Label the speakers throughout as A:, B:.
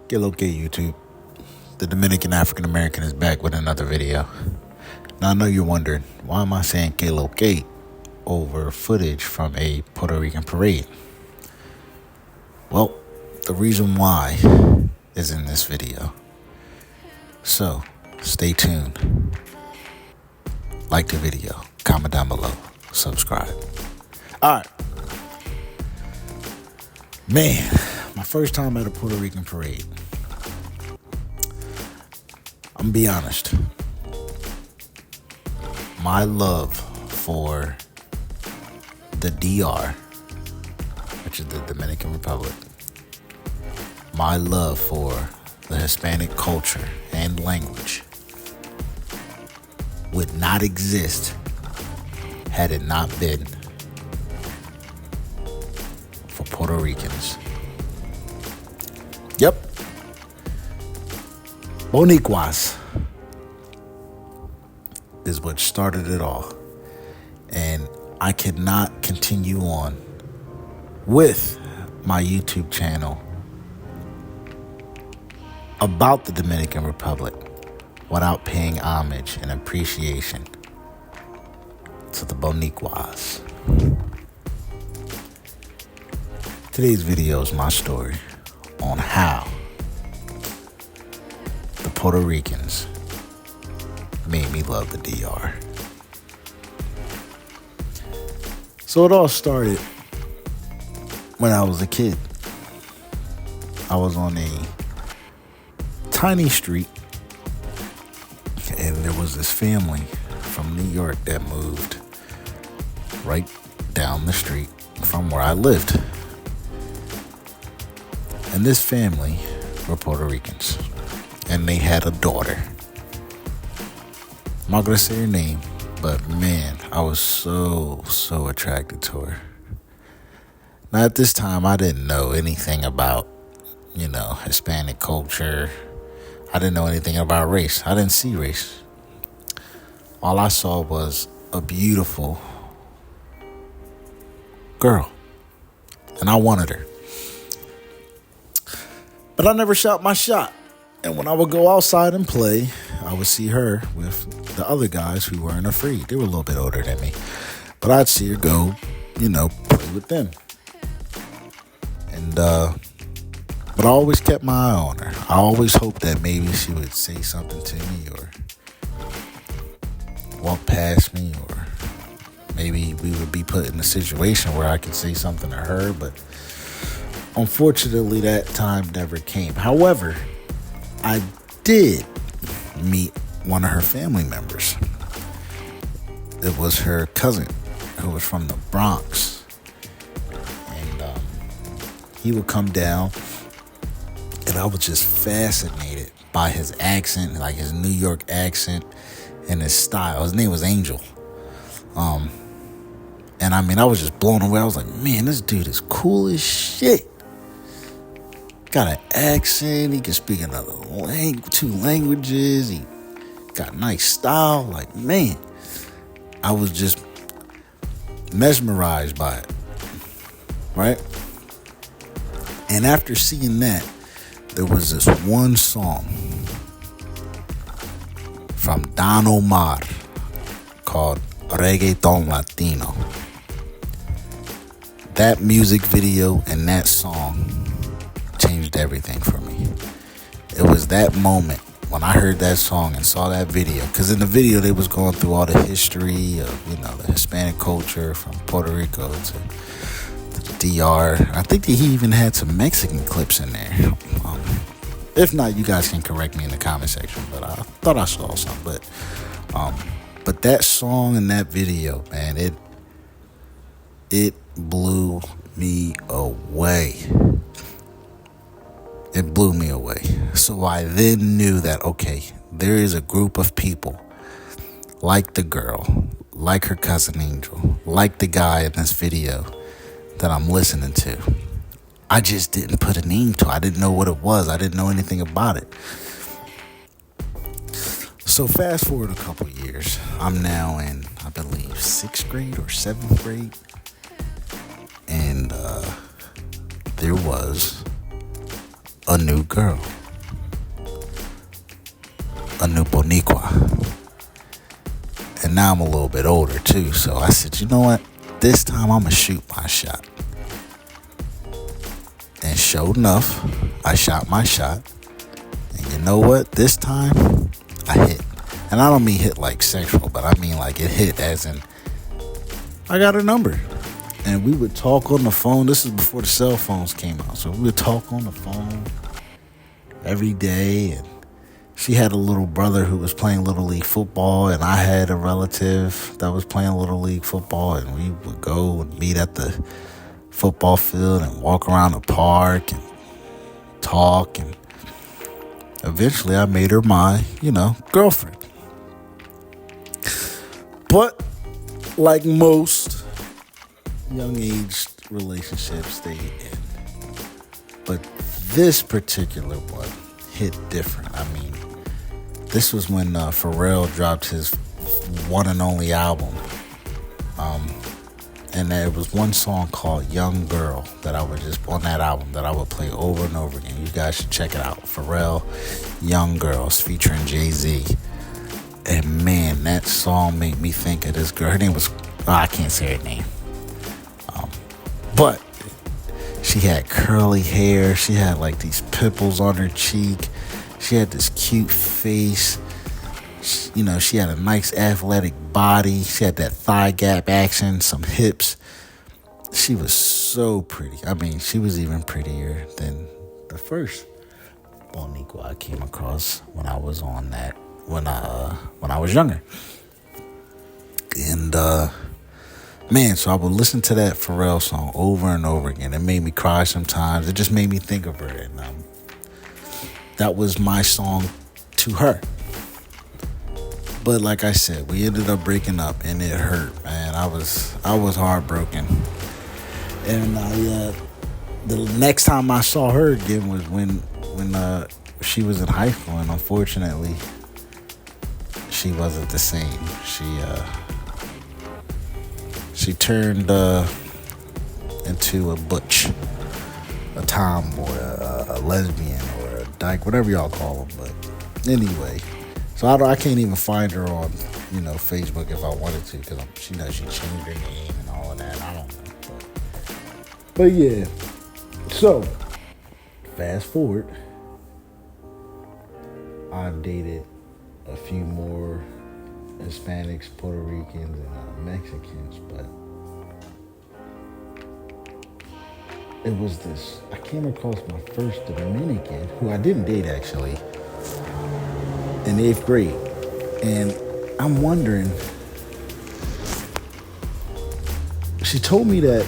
A: Get okay, YouTube. The Dominican African American is back with another video. Now I know you're wondering, why am I saying que lo que over footage from a Puerto Rican parade? Well, the reason why is in this video. So, stay tuned. Like the video, comment down below, subscribe. Alright. Man, my first time at a Puerto Rican parade. I'm gonna be honest. My love for the DR, which is the Dominican Republic, my love for the Hispanic culture and language would not exist had it not been for Puerto Ricans. Yep. Bonicuas is what started it all. And I cannot continue on with my YouTube channel about the Dominican Republic without paying homage and appreciation to the Bonicuas. Today's video is my story on how the Puerto Ricans made me love the DR. So it all started when I was a kid. I was on a tiny street, and there was this family from New York that moved right down the street from where I lived. And this family were Puerto Ricans, and they had a daughter. I'm not gonna say her name, but man, I was so attracted to her. Now at this time, I didn't know anything about, Hispanic culture. I didn't know anything about race. I didn't see race. All I saw was a beautiful girl, and I wanted her. But I never shot my shot. And when I would go outside and play, I would see her with the other guys who weren't afraid. They were a little bit older than me. But I'd see her go, play with them. And, but I always kept my eye on her. I always hoped that maybe she would say something to me or walk past me, or maybe we would be put in a situation where I could say something to her. But unfortunately, that time never came. However, I did meet one of her family members. It was her cousin who was from the Bronx. And he would come down, and I was just fascinated by his accent, like his New York accent and his style. His name was Angel. And I was just blown away. I was like, man, this dude is cool as shit. Got an accent. He can speak another two languages. He got a nice style. Like, man, I was just mesmerized by it. Right? And after seeing that, there was this one song from Don Omar called Reggaeton Latino. That music video and that song changed everything for me. It was that moment when I heard that song and saw that video, because in the video they was going through all the history of the Hispanic culture from Puerto Rico to the DR. I think that he even had some Mexican clips in there. If not, you guys can correct me in the comment section, but I thought I saw some. But that song and that video, man, it blew me away. It blew me away. So I then knew that, okay, there is a group of people like the girl, like her cousin Angel, like the guy in this video that I'm listening to. I just didn't put a name to it. I didn't know what it was. I didn't know anything about it. So fast forward a couple years. I'm now in, I believe, 6th grade or 7th grade. And there was a new girl, a new Boniqua. And now I'm a little bit older too, so I said, you know what? This time I'm gonna shoot my shot. And sure enough, I shot my shot. And you know what? This time I hit. And I don't mean hit like sexual, but I mean like it hit as in I got her number. And we would talk on the phone. This is before the cell phones came out. So we would talk on the phone every day. And she had a little brother who was playing Little League football. And I had a relative that was playing Little League football. And we would go and meet at the football field and walk around the park and talk. And eventually I made her my, girlfriend. But like most young age relationships, they end. But this particular one hit different. I mean, this was when Pharrell dropped his one and only album. And there was one song called Young Girl that I would just, on that album, that I would play over and over again. You guys should check it out. Pharrell, Young Girls, featuring Jay-Z. And man, that song made me think of this girl. Her name was, I can't say her name. But she had curly hair. She had like these pimples on her cheek. She had this cute face. She had a nice athletic body. She had that thigh gap action, some hips. She was so pretty. I mean, she was even prettier than the first Boniqua I came across when I was on that, when I was younger. And man, so I would listen to that Pharrell song over and over again. It made me cry sometimes. It just made me think of her, and that was my song to her. But like I said, we ended up breaking up, and it hurt, man. I was heartbroken. And the next time I saw her again was when she was in high school, and unfortunately, she wasn't the same. She turned into a butch, a tomboy, a lesbian, or a dyke, whatever y'all call them. But anyway. So I can't even find her on, Facebook if I wanted to, because she changed her name and all of that. I don't know. But yeah. So, fast forward. I've dated a few more Hispanics, Puerto Ricans, and Mexicans, but it was this. I came across my first Dominican, who I didn't date actually, in 8th grade. And I'm wondering, she told me that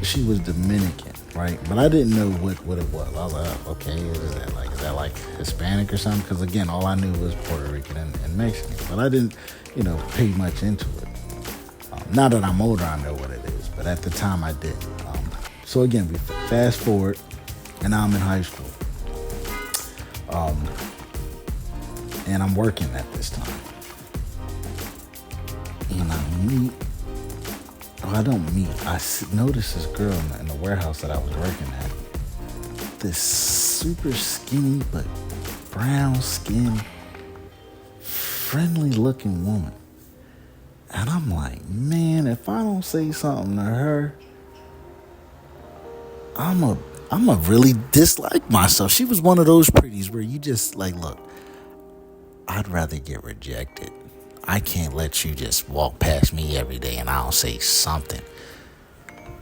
A: she was Dominican, right? But I didn't know what it was. I was like, okay, is that like Hispanic or something? Because again, all I knew was Puerto Rican and Mexican. But I didn't, pay much into it. Now that I'm older, I know what it is. But at the time, I didn't. So again, we fast forward, and now I'm in high school. And I'm working at this time. And I noticed this girl in the warehouse that I was working at. This super skinny but brown skin, friendly looking woman. And I'm like, man, if I don't say something to her, I'm a really dislike myself. She was one of those pretties where you just like, look, I'd rather get rejected. I can't let you just walk past me every day and I don't say something.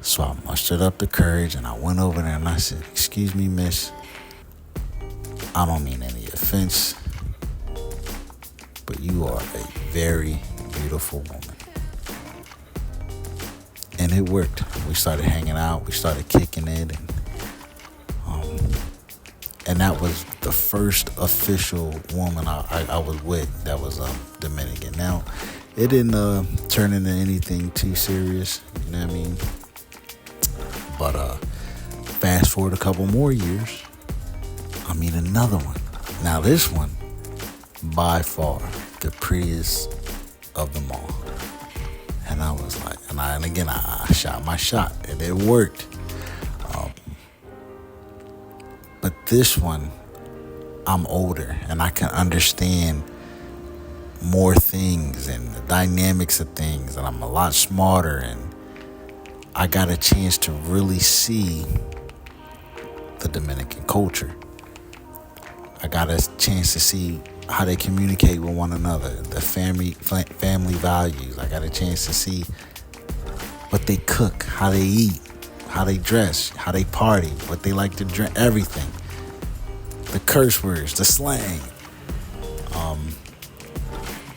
A: So I mustered up the courage and I went over there and I said, excuse me, miss. I don't mean any offense, but you are a very beautiful woman. And it worked. We started hanging out. We started kicking it. And that was the first official woman I was with that was Dominican. Now, it didn't turn into anything too serious, you know what I mean? But fast forward a couple more years, I meet another one. Now, this one, by far, the prettiest of them all. And I was like, and again, I shot my shot, and it worked. But this one, I'm older and I can understand more things and the dynamics of things, and I'm a lot smarter, and I got a chance to really see the Dominican culture. I got a chance to see how they communicate with one another, the family values. I got a chance to see what they cook, how they eat, how they dress, how they party, what they like to drink, everything. The curse words, the slang.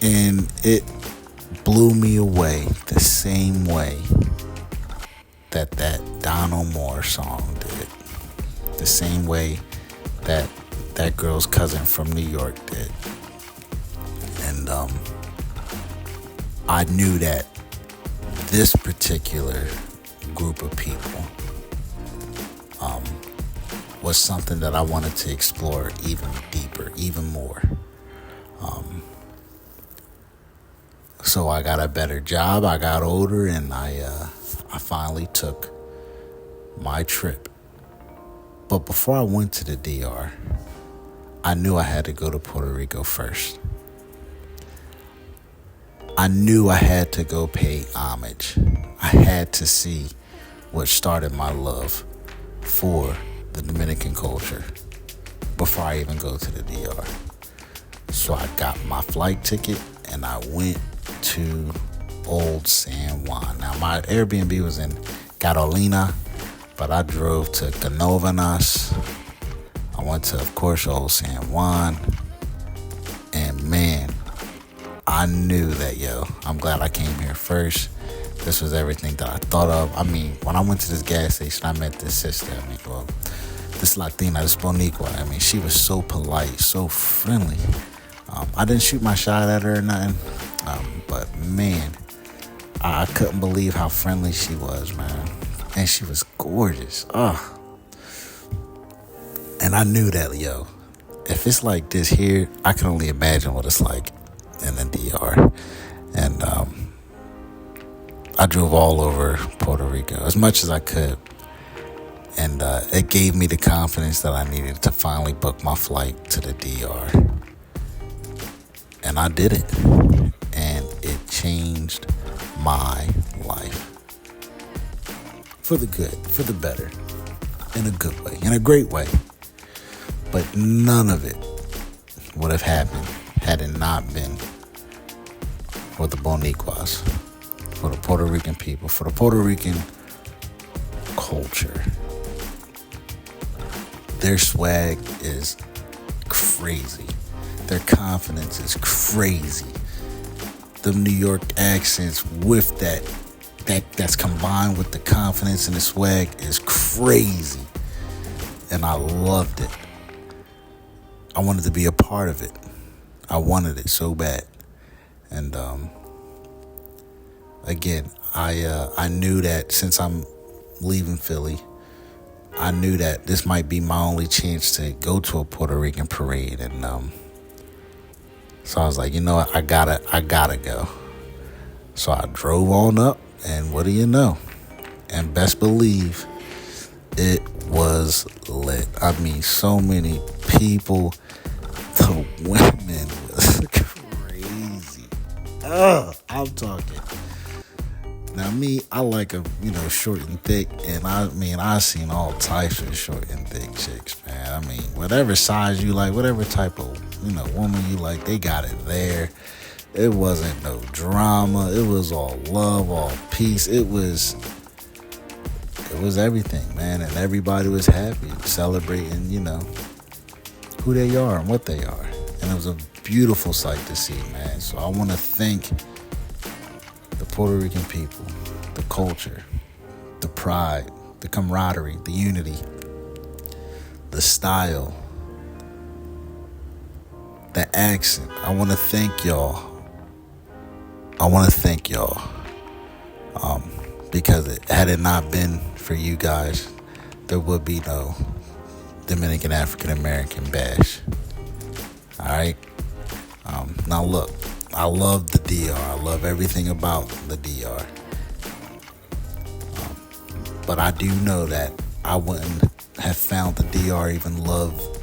A: And it blew me away the same way that Donald Moore song did. The same way that girl's cousin from New York did. And I knew that this particular group of people was something that I wanted to explore even deeper, even more. So I got a better job, I got older, and I finally took my trip. But before I went to the DR, I knew I had to go to Puerto Rico first. I knew I had to go pay homage. I had to see what started my love for the Dominican culture before I even go to the DR. So I got my flight ticket and I went to Old San Juan. Now my Airbnb was in Carolina, but I drove to Canóvanas. I went to, of course, Old San Juan. And man, I knew that, I'm glad I came here first. This was everything that I thought of. I mean, when I went to this gas station, I met this sister. This Latina, this Boricua. She was so polite, so friendly. I didn't shoot my shot at her or nothing. But man, I couldn't believe how friendly she was, man. And she was gorgeous. And I knew that, if it's like this here, I can only imagine what it's like in the DR. And I drove all over Puerto Rico as much as I could. And it gave me the confidence that I needed to finally book my flight to the DR. And I did it. And it changed my life. For the good, for the better. In a good way, in a great way. But none of it would have happened had it not been for the Boricuas, for the Puerto Rican people, for the Puerto Rican culture. Their swag is crazy. Their confidence is crazy. The New York accents with that's combined with the confidence and the swag is crazy. And I loved it. I wanted to be a part of it. I wanted it so bad. And again, I knew that since I'm leaving Philly, I knew that this might be my only chance to go to a Puerto Rican parade. And so I was like, you know what, I gotta go. So I drove on up, and what do you know? And best believe it was lit. So many people. The women was crazy. I'm talking. Now me, I like a short and thick, and I've seen all types of short and thick chicks, man. Whatever size you like, whatever type of woman you like, they got it there. It wasn't no drama. It was all love, all peace. It was everything, man, and everybody was happy, celebrating, who they are and what they are. And it was a beautiful sight to see, man. So I want to thank the Puerto Rican people, the culture, the pride, the camaraderie, the unity, the style, the accent. I want to thank y'all. Because had it not been for you guys, there would be no Dominican African-American bash. Alright? Now look, I love the DR. I love everything about the DR. But I do know that I wouldn't have found the DR even love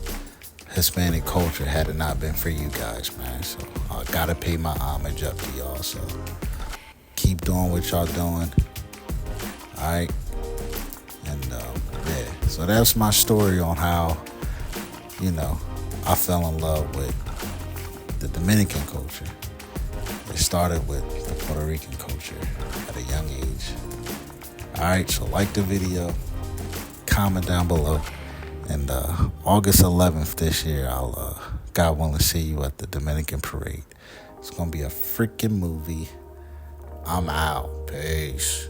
A: Hispanic culture had it not been for you guys, man. So I gotta pay my homage up to y'all. So keep doing what y'all doing. Alright. And yeah. So that's my story on how, I fell in love with the Dominican culture. It started with the Puerto Rican culture at a young age. Alright, so like the video, comment down below. And August 11th this year, I'll, God willing, see you at the Dominican parade. It's going to be a freaking movie. I'm out. Peace.